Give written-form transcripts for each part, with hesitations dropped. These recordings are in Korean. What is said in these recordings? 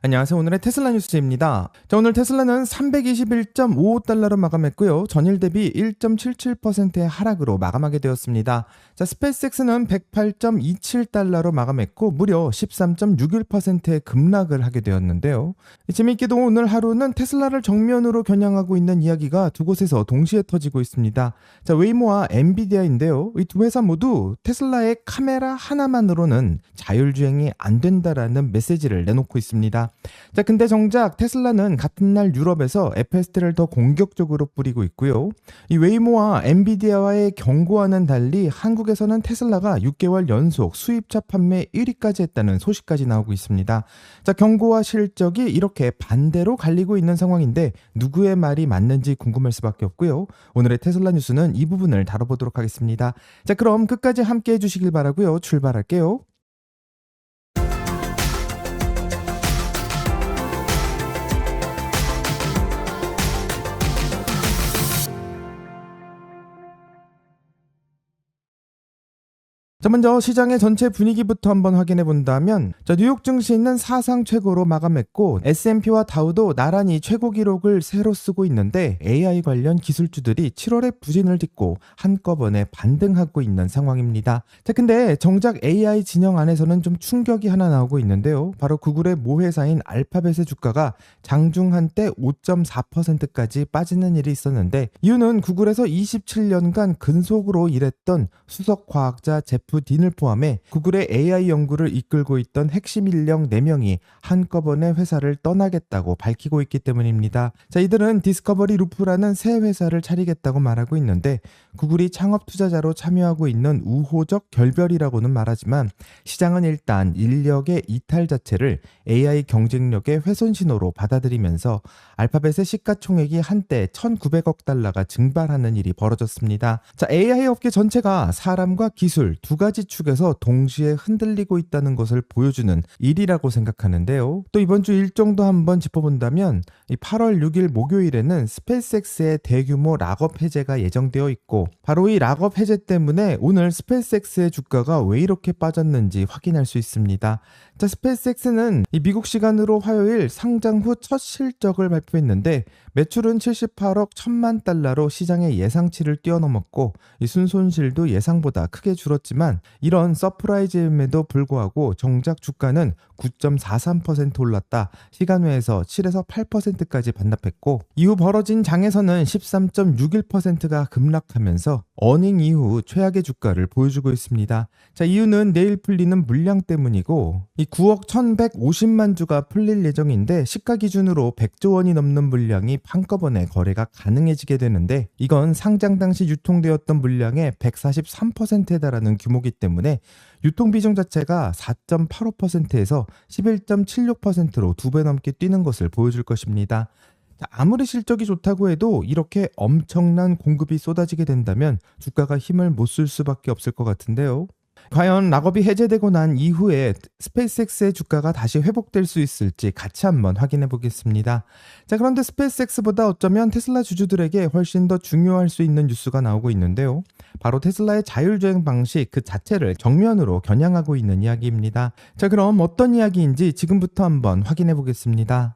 안녕하세요. 오늘의 테슬라 뉴스입니다. 자, 오늘 테슬라는 321.55달러로 마감했고요. 전일 대비 1.77%의 하락으로 마감하게 되었습니다. 자, 스페이스X는 108.27달러로 마감했고 무려 13.61%의 급락을 하게 되었는데요. 재미있게도 오늘 하루는 테슬라를 정면으로 겨냥하고 있는 이야기가 두 곳에서 동시에 터지고 있습니다. 자, 웨이모와 엔비디아인데요. 이 두 회사 모두 테슬라의 카메라 하나만으로는 자율주행이 안 된다라는 메시지를 내놓고 있습니다. 자, 근데 정작 테슬라는 같은 날 유럽에서 FSD를 더 공격적으로 뿌리고 있고요. 이 웨이모와 엔비디아와의 경고와는 달리 한국에서는 테슬라가 6개월 연속 수입차 판매 1위까지 했다는 소식까지 나오고 있습니다. 자, 경고와 실적이 이렇게 반대로 갈리고 있는 상황인데 누구의 말이 맞는지 궁금할 수밖에 없고요. 오늘의 테슬라 뉴스는 이 부분을 다뤄보도록 하겠습니다. 자, 그럼 끝까지 함께 해주시길 바라고요. 출발할게요. 자, 먼저 시장의 전체 분위기부터 한번 확인해 본다면, 자, 뉴욕 증시는 사상 최고로 마감했고 S&P와 다우도 나란히 최고 기록을 새로 쓰고 있는데 AI 관련 기술주들이 7월에 부진을 딛고 한꺼번에 반등하고 있는 상황입니다. 자, 근데 정작 AI 진영 안에서는 좀 충격이 하나 나오고 있는데요. 바로 구글의 모회사인 알파벳의 주가가 장중 한때 5.4%까지 빠지는 일이 있었는데, 이유는 구글에서 27년간 근속으로 일했던 수석 과학자 제프 딘을 포함해 구글의 AI 연구를 이끌고 있던 핵심 인력 4명이 한꺼번에 회사를 떠나겠다고 밝히고 있기 때문입니다. 자, 이들은 디스커버리 루프라는 새 회사를 차리겠다고 말하고 있는데, 구글이 창업 투자자로 참여하고 있는 우호적 결별이라고는 말하지만 시장은 일단 인력의 이탈 자체를 AI 경쟁력의 훼손 신호로 받아들이면서 알파벳의 시가총액이 한때 1,900억 달러가 증발하는 일이 벌어졌습니다. 자, AI 업계 전체가 사람과 기술 두 가지 축에서 동시에 흔들리고 있다는 것을 보여주는 일이라고 생각하는데요. 또 이번 주 일정도 한번 짚어본다면 이 8월 6일 목요일에는 스페이스X의 대규모 락업 해제가 예정되어 있고, 바로 이 락업 해제 때문에 오늘 스페이스X의 주가가 왜 이렇게 빠졌는지 확인할 수 있습니다. 자, 스페이스X는 이 미국 시간으로 화요일 상장 후 첫 실적을 발표했는데 매출은 78억 1천만 달러로 시장의 예상치를 뛰어넘었고, 이 순손실도 예상보다 크게 줄었지만 이런 서프라이즈임에도 불구하고 정작 주가는 9.43% 올랐다. 시간외에서 7에서 8%까지 반납했고, 이후 벌어진 장에서는 13.61%가 급락하면서 어닝 이후 최악의 주가를 보여주고 있습니다. 자, 이유는 내일 풀리는 물량 때문이고, 이 9억 1,150만 주가 풀릴 예정인데 시가 기준으로 100조 원이 넘는 물량이 한꺼번에 거래가 가능해지게 되는데, 이건 상장 당시 유통되었던 물량의 143%에 달하는 규모이기 때문에 유통 비중 자체가 4.85%에서 11.76%로 2배 넘게 뛰는 것을 보여줄 것입니다. 아무리 실적이 좋다고 해도 이렇게 엄청난 공급이 쏟아지게 된다면 주가가 힘을 못 쓸 수밖에 없을 것 같은데요. 과연 락업이 해제되고 난 이후에 스페이스X의 주가가 다시 회복될 수 있을지 같이 한번 확인해 보겠습니다. 자, 그런데 스페이스X보다 어쩌면 테슬라 주주들에게 훨씬 더 중요할 수 있는 뉴스가 나오고 있는데요. 바로 테슬라의 자율주행 방식 그 자체를 정면으로 겨냥하고 있는 이야기입니다. 자, 그럼 어떤 이야기인지 지금부터 한번 확인해 보겠습니다.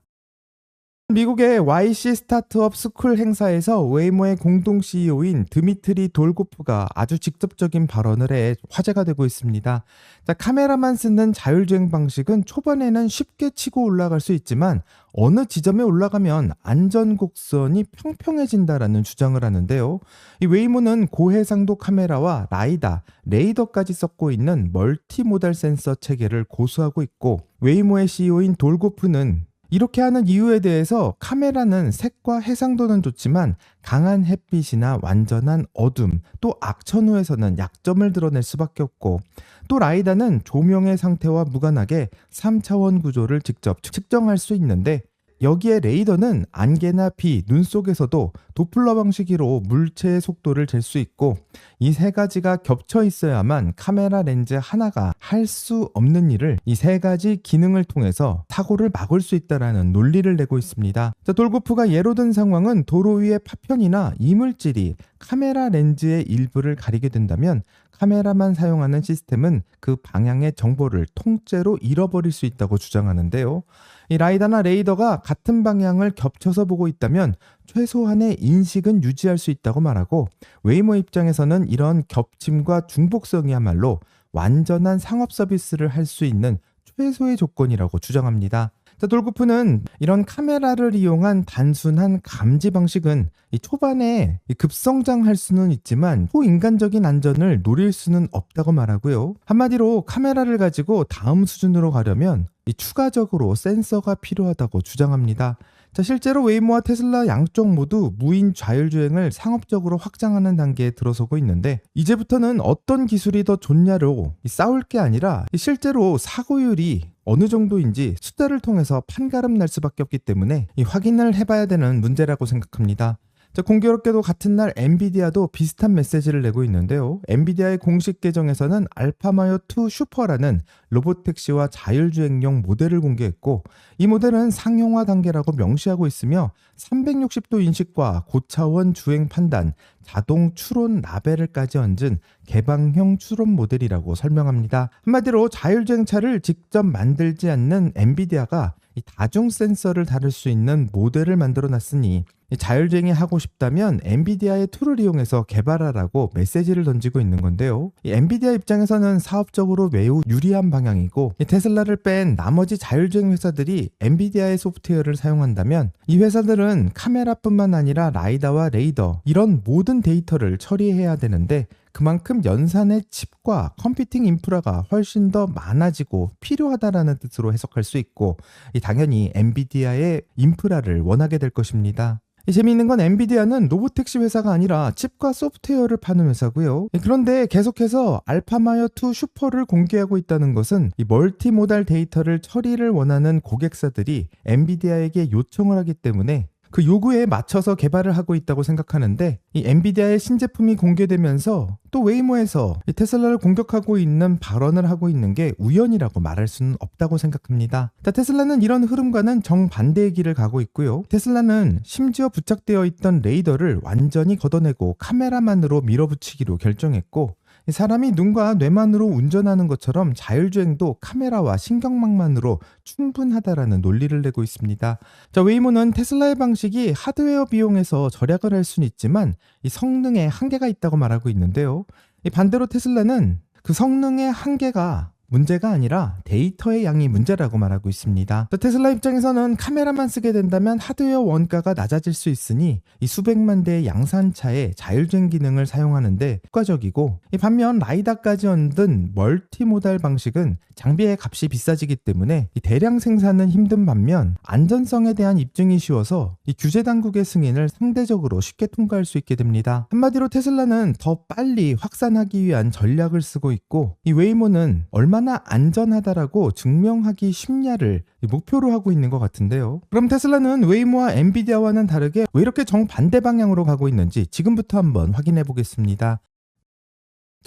미국의 YC 스타트업 스쿨 행사에서 웨이모의 공동 CEO인 드미트리 돌고프가 아주 직접적인 발언을 해 화제가 되고 있습니다. 자, 카메라만 쓰는 자율주행 방식은 초반에는 쉽게 치고 올라갈 수 있지만 어느 지점에 올라가면 안전곡선이 평평해진다라는 주장을 하는데요. 이 웨이모는 고해상도 카메라와 라이다, 레이더까지 섞고 있는 멀티모달 센서 체계를 고수하고 있고, 웨이모의 CEO인 돌고프는 이렇게 하는 이유에 대해서 카메라는 색과 해상도는 좋지만 강한 햇빛이나 완전한 어둠, 또 악천후에서는 약점을 드러낼 수밖에 없고, 또 라이다는 조명의 상태와 무관하게 3차원 구조를 직접 측정할 수 있는데, 여기에 레이더는 안개나 비, 눈 속에서도 도플러 방식으로 물체의 속도를 잴 수 있고, 이 세 가지가 겹쳐 있어야만 카메라 렌즈 하나가 할 수 없는 일을 이 세 가지 기능을 통해서 사고를 막을 수 있다는 논리를 내고 있습니다. 자, 돌고프가 예로 든 상황은 도로 위의 파편이나 이물질이 카메라 렌즈의 일부를 가리게 된다면 카메라만 사용하는 시스템은 그 방향의 정보를 통째로 잃어버릴 수 있다고 주장하는데요. 이 라이다나 레이더가 같은 방향을 겹쳐서 보고 있다면 최소한의 인식은 유지할 수 있다고 말하고, 웨이모 입장에서는 이런 겹침과 중복성이야말로 완전한 상업 서비스를 할 수 있는 최소의 조건이라고 주장합니다. 돌고프는 이런 카메라를 이용한 단순한 감지 방식은 이 초반에 급성장할 수는 있지만 초인간적인 안전을 노릴 수는 없다고 말하고요. 한마디로 카메라를 가지고 다음 수준으로 가려면 추가적으로 센서가 필요하다고 주장합니다. 실제로 웨이모와 테슬라 양쪽 모두 무인 좌율주행을 상업적으로 확장하는 단계에 들어서고 있는데, 이제부터는 어떤 기술이 더 좋냐로 싸울 게 아니라 실제로 사고율이 어느 정도인지 숫자를 통해서 판가름 날 수밖에 없기 때문에 확인을 해봐야 되는 문제라고 생각합니다. 공교롭게도 같은 날 엔비디아도 비슷한 메시지를 내고 있는데요. 엔비디아의 공식 계정에서는 알파마요2 슈퍼라는 로보택시와 자율주행용 모델을 공개했고, 이 모델은 상용화 단계라고 명시하고 있으며 360도 인식과 고차원 주행 판단, 자동 추론 라벨을까지 얹은 개방형 추론 모델이라고 설명합니다. 한마디로 자율주행차를 직접 만들지 않는 엔비디아가 이 다중 센서를 다룰 수 있는 모델을 만들어 놨으니 자율주행이 하고 싶다면 엔비디아의 툴을 이용해서 개발하라고 메시지를 던지고 있는 건데요. 이 엔비디아 입장에서는 사업적으로 매우 유리한 방향이고, 이 테슬라를 뺀 나머지 자율주행 회사들이 엔비디아의 소프트웨어를 사용한다면 이 회사들은 카메라뿐만 아니라 라이다와 레이더 이런 모든 데이터를 처리해야 되는데, 그만큼 연산의 칩과 컴퓨팅 인프라가 훨씬 더 많아지고 필요하다라는 뜻으로 해석할 수 있고, 당연히 엔비디아의 인프라를 원하게 될 것입니다. 재미있는 건 엔비디아는 로보택시 회사가 아니라 칩과 소프트웨어를 파는 회사고요. 그런데 계속해서 알파마요2 슈퍼를 공개하고 있다는 것은 이 멀티모달 데이터를 처리를 원하는 고객사들이 엔비디아에게 요청을 하기 때문에 그 요구에 맞춰서 개발을 하고 있다고 생각하는데, 이 엔비디아의 신제품이 공개되면서 또 웨이모에서 테슬라를 공격하고 있는 발언을 하고 있는 게 우연이라고 말할 수는 없다고 생각합니다. 테슬라는 이런 흐름과는 정반대의 길을 가고 있고요. 테슬라는 심지어 부착되어 있던 레이더를 완전히 걷어내고 카메라만으로 밀어붙이기로 결정했고, 사람이 눈과 뇌만으로 운전하는 것처럼 자율주행도 카메라와 신경망만으로 충분하다라는 논리를 내고 있습니다. 웨이모는 테슬라의 방식이 하드웨어 비용에서 절약을 할 수는 있지만 이 성능에 한계가 있다고 말하고 있는데요. 반대로 테슬라는 그 성능의 한계가 문제가 아니라 데이터의 양이 문제라고 말하고 있습니다. 테슬라 입장에서는 카메라만 쓰게 된다면 하드웨어 원가가 낮아질 수 있으니 이 수백만 대의 양산차에 자율주행 기능을 사용하는데 효과적이고, 반면 라이다까지 얹은 멀티모달 방식은 장비의 값이 비싸지기 때문에 이 대량 생산은 힘든 반면 안전성에 대한 입증이 쉬워서 이 규제 당국의 승인을 상대적으로 쉽게 통과할 수 있게 됩니다. 한마디로 테슬라는 더 빨리 확산하기 위한 전략을 쓰고 있고, 이 웨이모는 얼마나 안전하다라고 증명하기 쉽냐를 목표로 하고 있는 것 같은데요. 그럼 테슬라는 웨이모와 엔비디아와는 다르게 왜 이렇게 정반대 방향으로 가고 있는지 지금부터 한번 확인해 보겠습니다.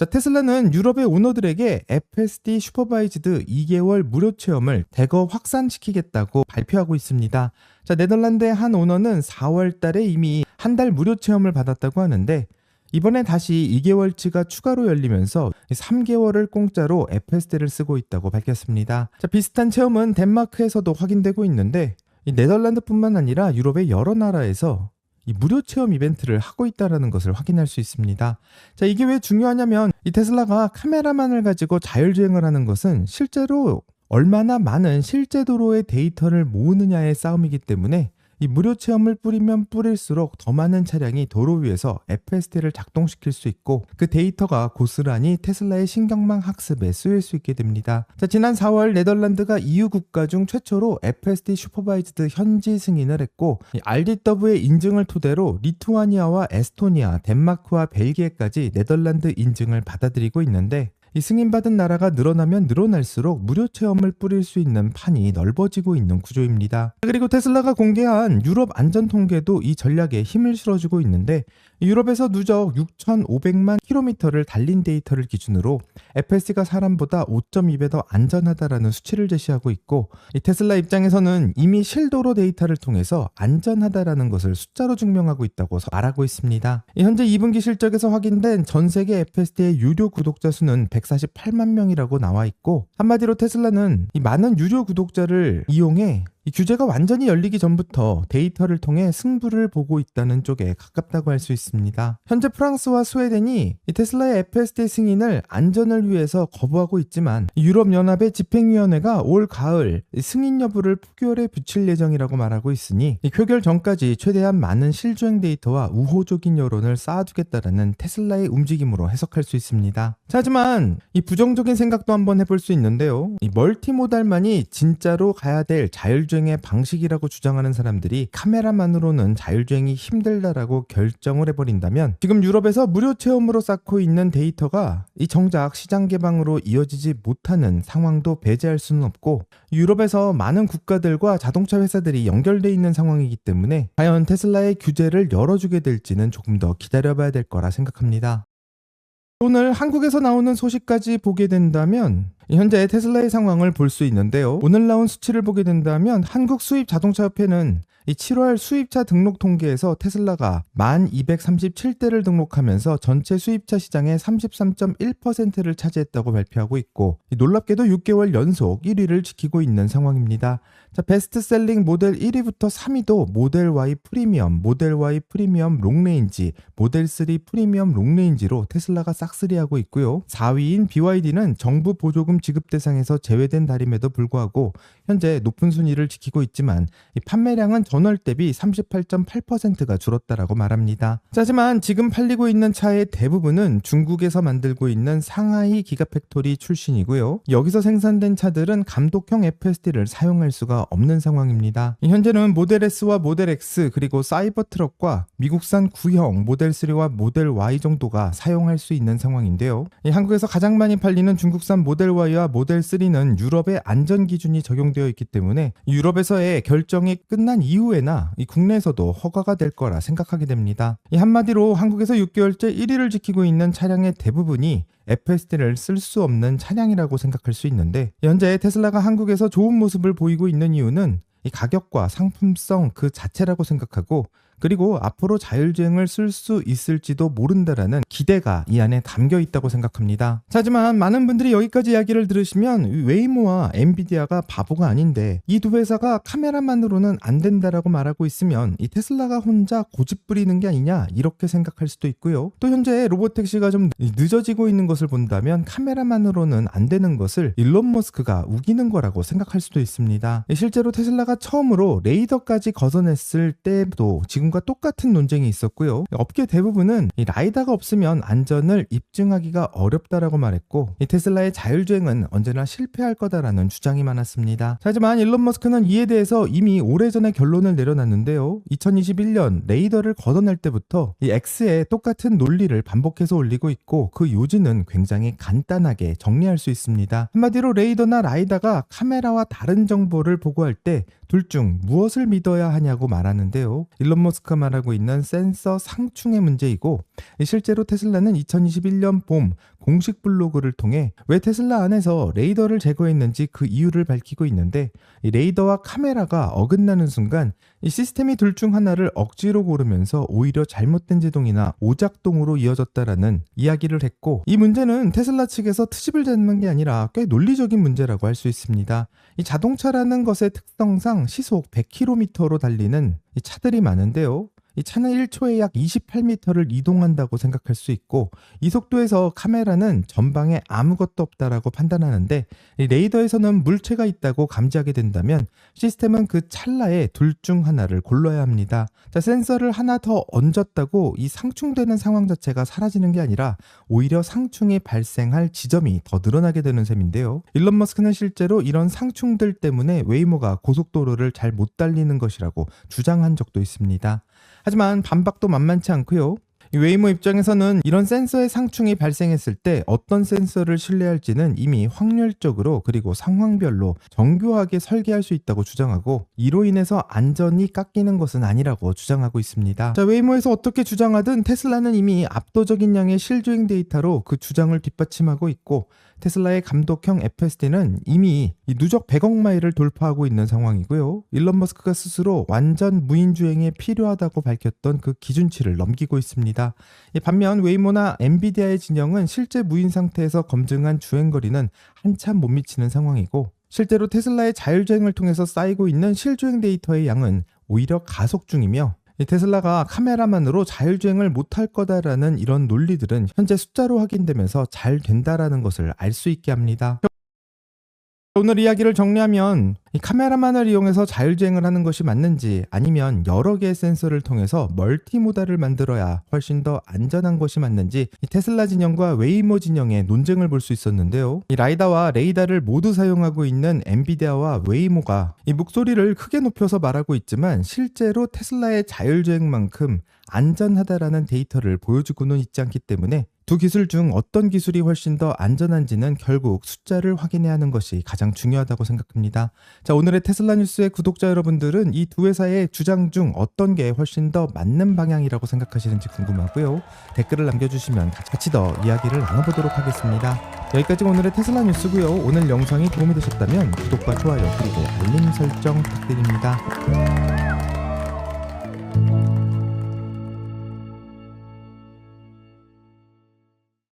테슬라는 유럽의 오너들에게 FSD 슈퍼바이즈드 2개월 무료 체험을 대거 확산시키겠다고 발표하고 있습니다. 네덜란드의 한 오너는 4월 달에 이미 한 달 무료 체험을 받았다고 하는데, 이번에 다시 2개월치가 추가로 열리면서 3개월을 공짜로 FSD를 쓰고 있다고 밝혔습니다. 비슷한 체험은 덴마크에서도 확인되고 있는데, 네덜란드뿐만 아니라 유럽의 여러 나라에서 이 무료 체험 이벤트를 하고 있다는 것을 확인할 수 있습니다. 이게 왜 중요하냐면, 이 테슬라가 카메라만을 가지고 자율주행을 하는 것은 실제로 얼마나 많은 실제 도로의 데이터를 모으느냐의 싸움이기 때문에 이 무료 체험을 뿌리면 뿌릴수록 더 많은 차량이 도로 위에서 FSD를 작동시킬 수 있고, 그 데이터가 고스란히 테슬라의 신경망 학습에 쓰일 수 있게 됩니다. 지난 4월 네덜란드가 EU 국가 중 최초로 FSD 슈퍼바이즈드 현지 승인을 했고, RDW의 인증을 토대로 리투아니아와 에스토니아, 덴마크와 벨기에까지 네덜란드 인증을 받아들이고 있는데, 이 승인받은 나라가 늘어나면 늘어날수록 무료 체험을 뿌릴 수 있는 판이 넓어지고 있는 구조입니다. 그리고 테슬라가 공개한 유럽 안전 통계도 이 전략에 힘을 실어주고 있는데, 유럽에서 누적 6,500만 킬로미터를 달린 데이터를 기준으로 FSD가 사람보다 5.2배 더 안전하다라는 수치를 제시하고 있고, 이 테슬라 입장에서는 이미 실도로 데이터를 통해서 안전하다라는 것을 숫자로 증명하고 있다고 말하고 있습니다. 현재 2분기 실적에서 확인된 전 세계 FSD의 유료 구독자 수는 148만 명이라고 나와 있고, 한마디로 테슬라는 이 많은 유료 구독자를 이용해 이 규제가 완전히 열리기 전부터 데이터를 통해 승부를 보고 있다는 쪽에 가깝다고 할 수 있습니다. 현재 프랑스와 스웨덴이 이 테슬라의 FSD 승인을 안전을 위해서 거부하고 있지만 유럽연합의 집행위원회가 올 가을 승인 여부를 표결에 붙일 예정이라고 말하고 있으니 이 표결 전까지 최대한 많은 실주행 데이터와 우호적인 여론을 쌓아두겠다라는 테슬라의 움직임으로 해석할 수 있습니다. 자, 하지만 이 부정적인 생각도 한번 해볼 수 있는데요. 이 멀티모달만이 진짜로 가야 될 자율주행의 방식이라고 주장하는 사람들이 카메라만으로는 자율주행이 힘들다라고 결정을 해버린다면 지금 유럽에서 무료 체험으로 쌓고 있는 데이터가 이 정작 시장 개방으로 이어지지 못하는 상황도 배제할 수는 없고 유럽에서 많은 국가들과 자동차 회사들이 연결돼 있는 상황이기 때문에 과연 테슬라의 규제를 열어주게 될지는 조금 더 기다려봐야 될 거라 생각합니다. 오늘 한국에서 나오는 소식까지 보게 된다면 현재 테슬라의 상황을 볼 수 있는데요. 오늘 나온 수치를 보게 된다면 한국 수입 자동차협회는 이 7월 수입차 등록 통계에서 테슬라가 1237대를 등록하면서 전체 수입차 시장의 33.1%를 차지했다고 발표하고 있고 놀랍게도 6개월 연속 1위를 지키고 있는 상황입니다. 자, 베스트셀링 모델 1위부터 3위도 모델 Y 프리미엄, 모델 Y 프리미엄 롱레인지, 모델 3 프리미엄 롱레인지로 테슬라가 싹쓸이하고 있고요. 4위인 BYD는 정부 보조금 지급 대상에서 제외된 달임에도 불구하고 현재 높은 순위를 지키고 있지만 이 판매량은 전월 대비 38.8%가 줄었다라고 말합니다. 하지만 지금 팔리고 있는 차의 대부분은 중국에서 만들고 있는 상하이 기가팩토리 출신이고요. 여기서 생산된 차들은 감독형 FSD를 사용할 수가 없는 상황입니다. 현재는 모델 S와 모델 X 그리고 사이버 트럭과 미국산 구형 모델 3와 모델 Y 정도가 사용할 수 있는 상황인데요. 한국에서 가장 많이 팔리는 중국산 모델 Y와 모델 3는 유럽의 안전 기준이 적용되어 있기 때문에 유럽에서의 결정이 끝난 이후에나 국내에서도 허가가 될 거라 생각하게 됩니다. 한마디로 한국에서 6개월째 1위를 지키고 있는 차량의 대부분이 FSD를 쓸 수 없는 차량이라고 생각할 수 있는데 현재 테슬라가 한국에서 좋은 모습을 보이고 있는 이유는 이 가격과 상품성 그 자체라고 생각하고 그리고 앞으로 자율주행을 쓸 수 있을지도 모른다라는 기대가 이 안에 담겨 있다고 생각합니다. 하지만 많은 분들이 여기까지 이야기를 들으시면 웨이모와 엔비디아가 바보가 아닌데 이 두 회사가 카메라만으로는 안 된다라고 말하고 있으면 이 테슬라가 혼자 고집 부리는 게 아니냐 이렇게 생각할 수도 있고요. 또 현재 로보택시가 좀 늦어지고 있는 것을 본다면 카메라만으로는 안 되는 것을 일론 머스크가 우기는 거라고 생각할 수도 있습니다. 실제로 테슬라가 처음으로 레이더까지 걷어냈을 때도 지금과 똑같은 논쟁이 있었고요. 업계 대부분은 이 라이다가 없으면 안전을 입증하기가 어렵다라고 말했고 이 테슬라의 자율주행은 언제나 실패할 거다라는 주장이 많았습니다. 하지만 일론 머스크는 이에 대해서 이미 오래전에 결론을 내려놨는데요. 2021년 레이더를 걷어낼 때부터 이 X의 똑같은 논리를 반복해서 올리고 있고 그 요지는 굉장히 간단하게 정리할 수 있습니다. 한마디로 레이더나 라이다가 카메라와 다른 정보를 보고할 때 둘 중 무엇을 믿어야 하냐고 말하는데요. 일론 머스크가 말하고 있는 센서 상충의 문제이고 실제로 테슬라는 2021년 봄 공식 블로그를 통해 왜 테슬라 안에서 레이더를 제거했는지 그 이유를 밝히고 있는데 이 레이더와 카메라가 어긋나는 순간 이 시스템이 둘 중 하나를 억지로 고르면서 오히려 잘못된 제동이나 오작동으로 이어졌다라는 이야기를 했고 이 문제는 테슬라 측에서 트집을 잡는 게 아니라 꽤 논리적인 문제라고 할 수 있습니다. 이 자동차라는 것의 특성상 시속 100km로 달리는 이 차들이 많은데요. 이 차는 1초에 약 28m를 이동한다고 생각할 수 있고 이 속도에서 카메라는 전방에 아무것도 없다라고 판단하는데 이 레이더에서는 물체가 있다고 감지하게 된다면 시스템은 그 찰나에 둘 중 하나를 골라야 합니다. 자, 센서를 하나 더 얹었다고 이 상충되는 상황 자체가 사라지는 게 아니라 오히려 상충이 발생할 지점이 더 늘어나게 되는 셈인데요. 일론 머스크는 실제로 이런 상충들 때문에 웨이모가 고속도로를 잘 못 달리는 것이라고 주장한 적도 있습니다. 하지만 반박도 만만치 않고요. 웨이모 입장에서는 이런 센서의 상충이 발생했을 때 어떤 센서를 신뢰할지는 이미 확률적으로 그리고 상황별로 정교하게 설계할 수 있다고 주장하고 이로 인해서 안전이 깎이는 것은 아니라고 주장하고 있습니다. 자, 웨이모에서 어떻게 주장하든 테슬라는 이미 압도적인 양의 실주행 데이터로 그 주장을 뒷받침하고 있고 테슬라의 감독형 FSD는 이미 누적 100억 마일을 돌파하고 있는 상황이고요. 일론 머스크가 스스로 완전 무인주행에 필요하다고 밝혔던 그 기준치를 넘기고 있습니다. 반면 웨이모나 엔비디아의 진영은 실제 무인 상태에서 검증한 주행거리는 한참 못 미치는 상황이고 실제로 테슬라의 자율주행을 통해서 쌓이고 있는 실주행 데이터의 양은 오히려 가속 중이며 이 테슬라가 카메라만으로 자율주행을 못할 거다라는 이런 논리들은 현재 숫자로 확인되면서 잘 된다라는 것을 알 수 있게 합니다. 오늘 이야기를 정리하면 이 카메라만을 이용해서 자율주행을 하는 것이 맞는지 아니면 여러 개의 센서를 통해서 멀티모달을 만들어야 훨씬 더 안전한 것이 맞는지 이 테슬라 진영과 웨이모 진영의 논쟁을 볼 수 있었는데요. 이 라이다와 레이다를 모두 사용하고 있는 엔비디아와 웨이모가 이 목소리를 크게 높여서 말하고 있지만 실제로 테슬라의 자율주행만큼 안전하다라는 데이터를 보여주고는 있지 않기 때문에 두 기술 중 어떤 기술이 훨씬 더 안전한지는 결국 숫자를 확인해야 하는 것이 가장 중요하다고 생각합니다. 자, 오늘의 테슬라 뉴스의 구독자 여러분들은 이 두 회사의 주장 중 어떤 게 훨씬 더 맞는 방향이라고 생각하시는지 궁금하고요. 댓글을 남겨주시면 같이 더 이야기를 나눠보도록 하겠습니다. 여기까지 오늘의 테슬라 뉴스고요. 오늘 영상이 도움이 되셨다면 구독과 좋아요 그리고 알림 설정 부탁드립니다.